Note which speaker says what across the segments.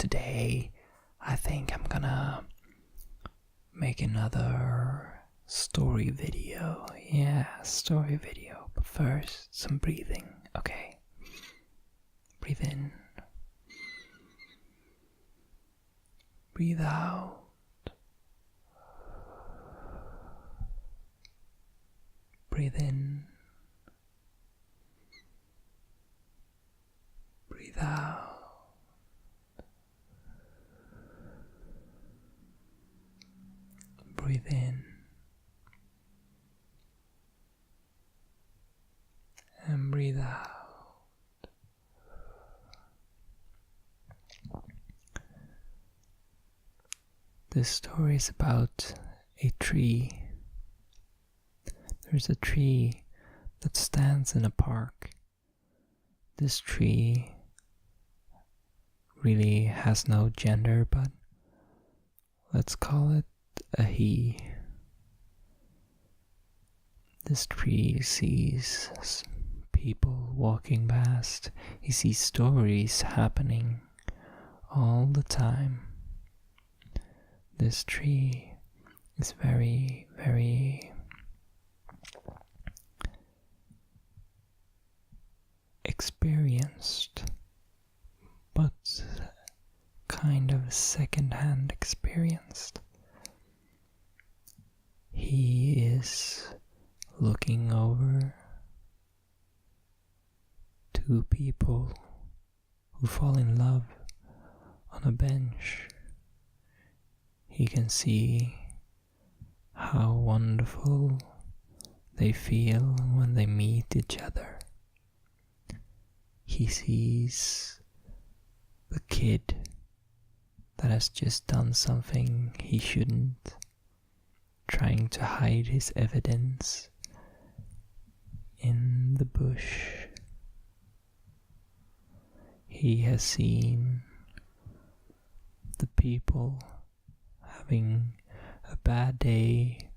Speaker 1: today I think I'm gonna make another story video. Yeah, story video. But first, some breathing, okay? Breathe in. Breathe out. Breathe in. Breathe out. Breathe in. And breathe out. This story is about a tree. There's a tree that stands in a park. This tree really has no gender, but let's call it a he. This tree sees people walking past. He sees stories happening all the time. This tree is very, very experienced, but kind of second-hand experienced. He is looking over two people who fall in love on a bench. He can see how wonderful they feel when they meet each other. He sees the kid that has just done something he shouldn't, trying to hide his evidence in the bush. He has seen the people having a bad day,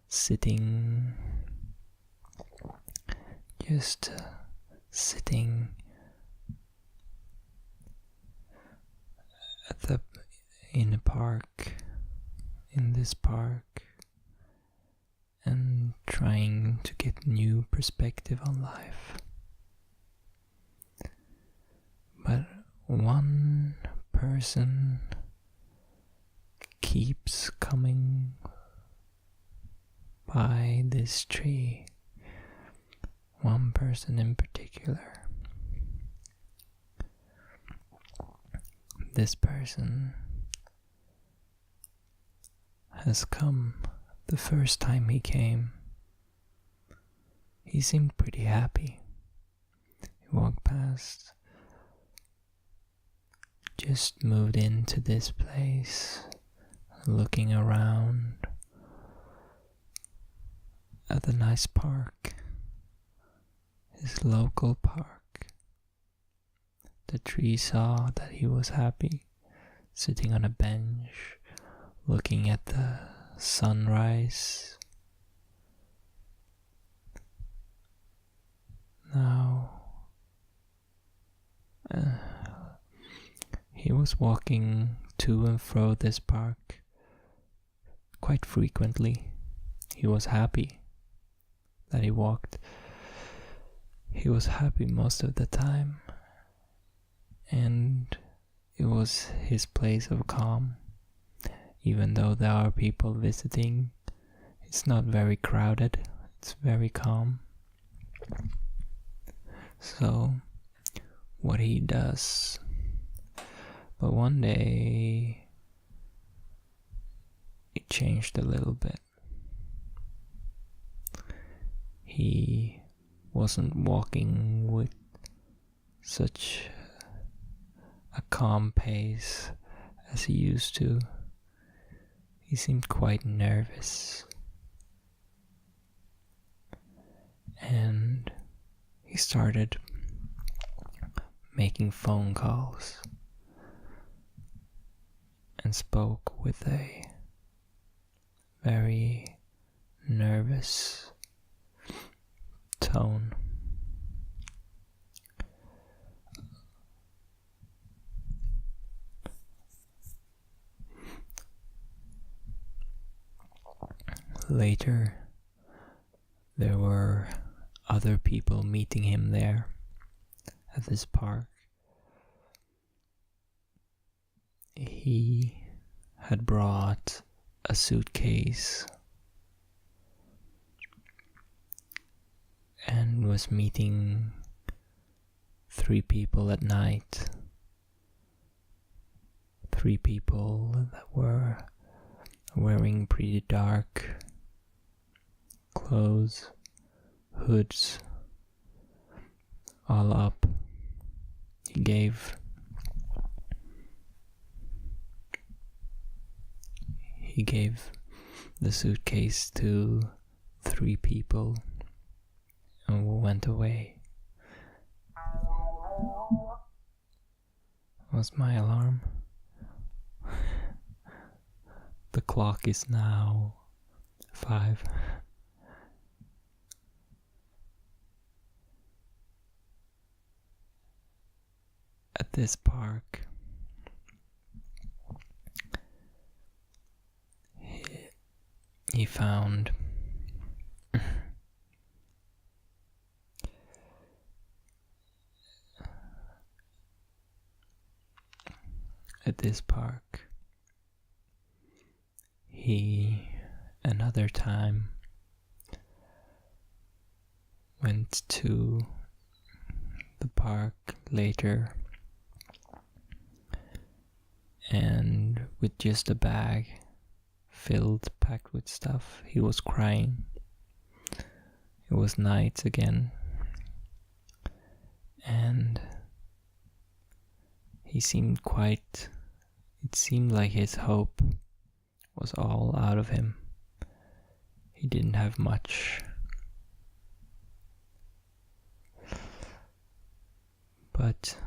Speaker 1: sitting in a park, in this park, and trying to get new perspective on life. But one person keeps coming by this tree. One person in particular. This person has come the first time he came. He seemed pretty happy. He walked past, just moved into this place, looking around at the nice park, his local park. The tree saw that he was happy, sitting on a bench, looking at the sunrise. Now, he was walking to and fro this park quite frequently. He was happy that he walked. He was happy most of the time, and it was his place of calm. Even though there are people visiting, it's not very crowded, it's very calm. So, what he does. But one day, it changed a little bit. He wasn't walking with such a calm pace as he used to. He seemed quite nervous. And he started making phone calls and spoke with a very nervous tone. later, there were other people meeting him there at this park. He had brought a suitcase and was meeting 3 people at night. 3 people that were wearing pretty dark clothes, hoods, all up. He gave the suitcase to 3 people and went away. Was my alarm? The clock is now 5. At this park, he found at this park, he another time went to the park later, and with just a bag packed with stuff, he was crying. It was night again, and it seemed like his hope was all out of him. He didn't have much. But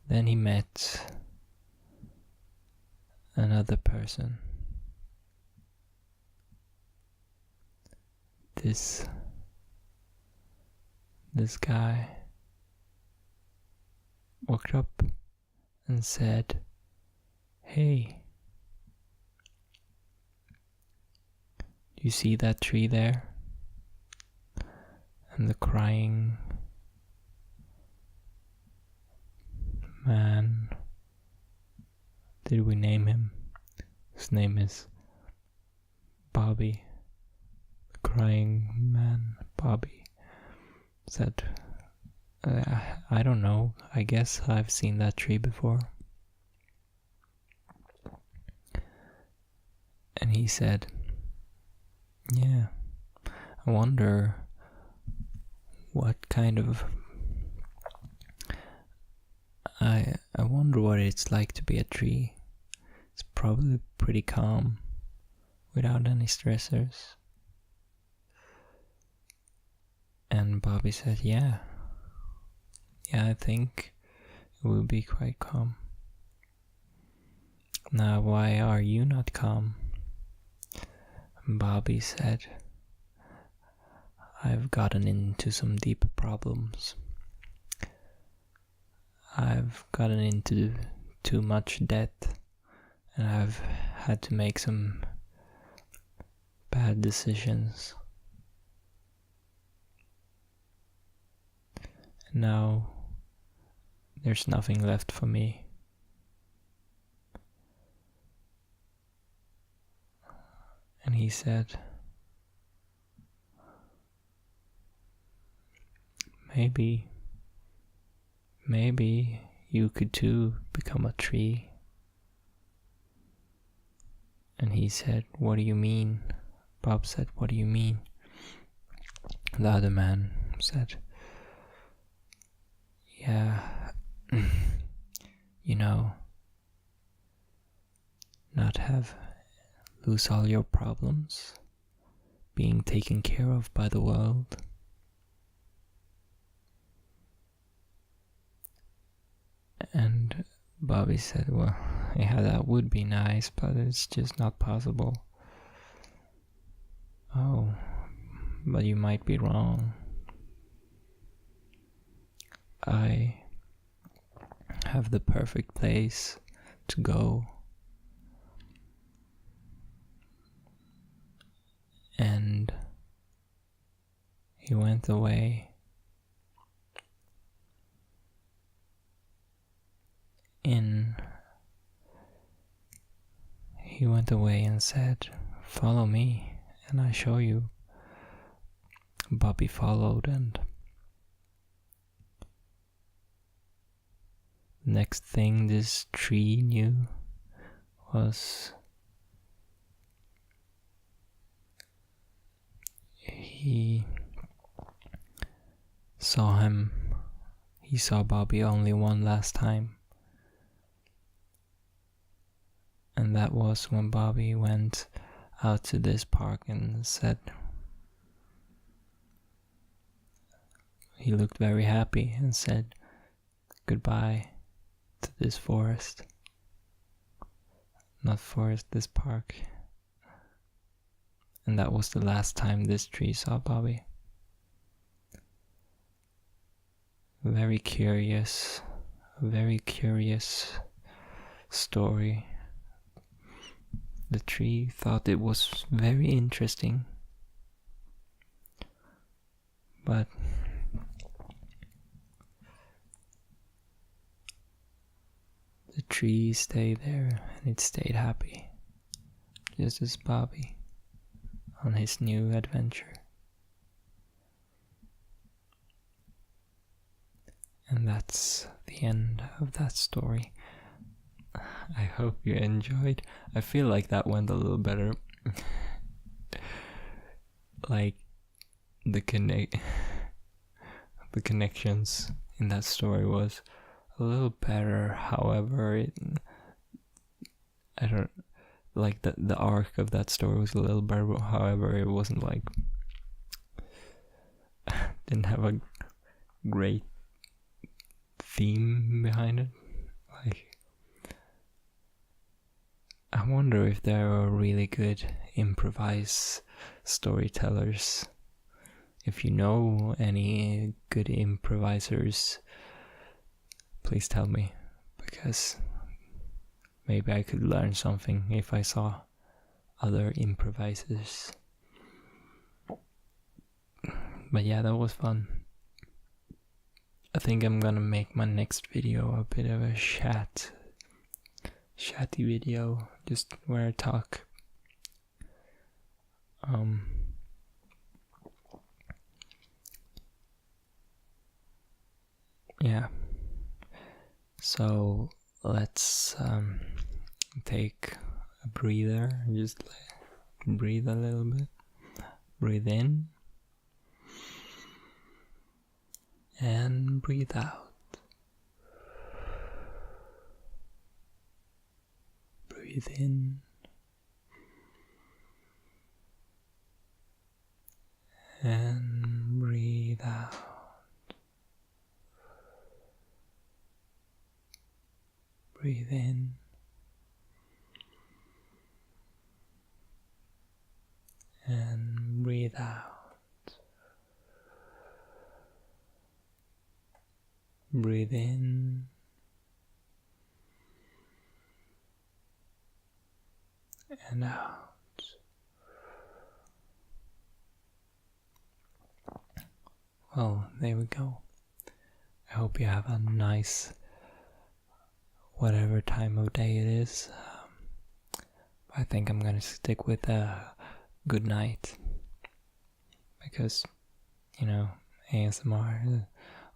Speaker 1: then he met another person. This guy walked up and said, "Hey, do you see that tree there?" And the crying man, did we name him? His name is Bobby. The crying man, Bobby, said, I don't know, I guess I've seen that tree before. And he said, yeah, I wonder what kind of... I wonder what it's like to be a tree. It's probably pretty calm, without any stressors. And Bobby said, yeah, I think it will be quite calm. Now, why are you not calm? Bobby said, I've gotten into some deeper problems. I've gotten into too much debt, and I've had to make some bad decisions. And now there's nothing left for me. And he said, maybe you could too become a tree. And he said, what do you mean? Bob said, what do you mean? The other man said, yeah, you know, lose all your problems, being taken care of by the world. And Bobby said, well, yeah, that would be nice, but it's just not possible. Oh, but you might be wrong. I have the perfect place to go He went away and said, "Follow me and I show you." Bobby followed, and next thing this tree knew was he saw Bobby only one last time. And that was when Bobby went out to this park and said, he looked very happy and said goodbye to this forest. Not forest, this park. And that was the last time this tree saw Bobby. Very curious story. The tree thought it was very interesting, but the tree stayed there and it stayed happy, just as Bobby on his new adventure. And that's the end of that story. I hope you enjoyed. I feel like that went a little better. Like the connections in that story was a little better. However, I don't like the arc of that story was a little better. However, it wasn't like didn't have a great theme behind it. Like, I wonder if there are really good improvised storytellers. If you know any good improvisers, please tell me, because maybe I could learn something if I saw other improvisers. But yeah, that was fun. I think I'm gonna make my next video a bit of a chatty video, just where I talk. Yeah. So let's take a breather. Just breathe a little bit. Breathe in. And breathe out. Breathe in. And breathe out. Breathe in. And breathe out. Breathe in. And out. Well, there we go. I hope you have a nice, whatever time of day it is. I think I'm gonna stick with a good night, because, you know, ASMR,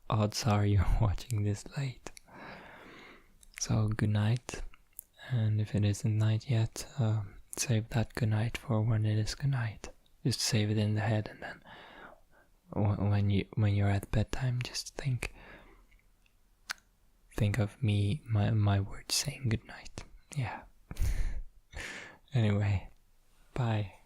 Speaker 1: odds are you're watching this late. So good night, and if it isn't night yet, save that good night for when it is good night. Just save it in the head, and then when you're at bedtime, just think of me, my words saying good night. Yeah. Anyway, bye.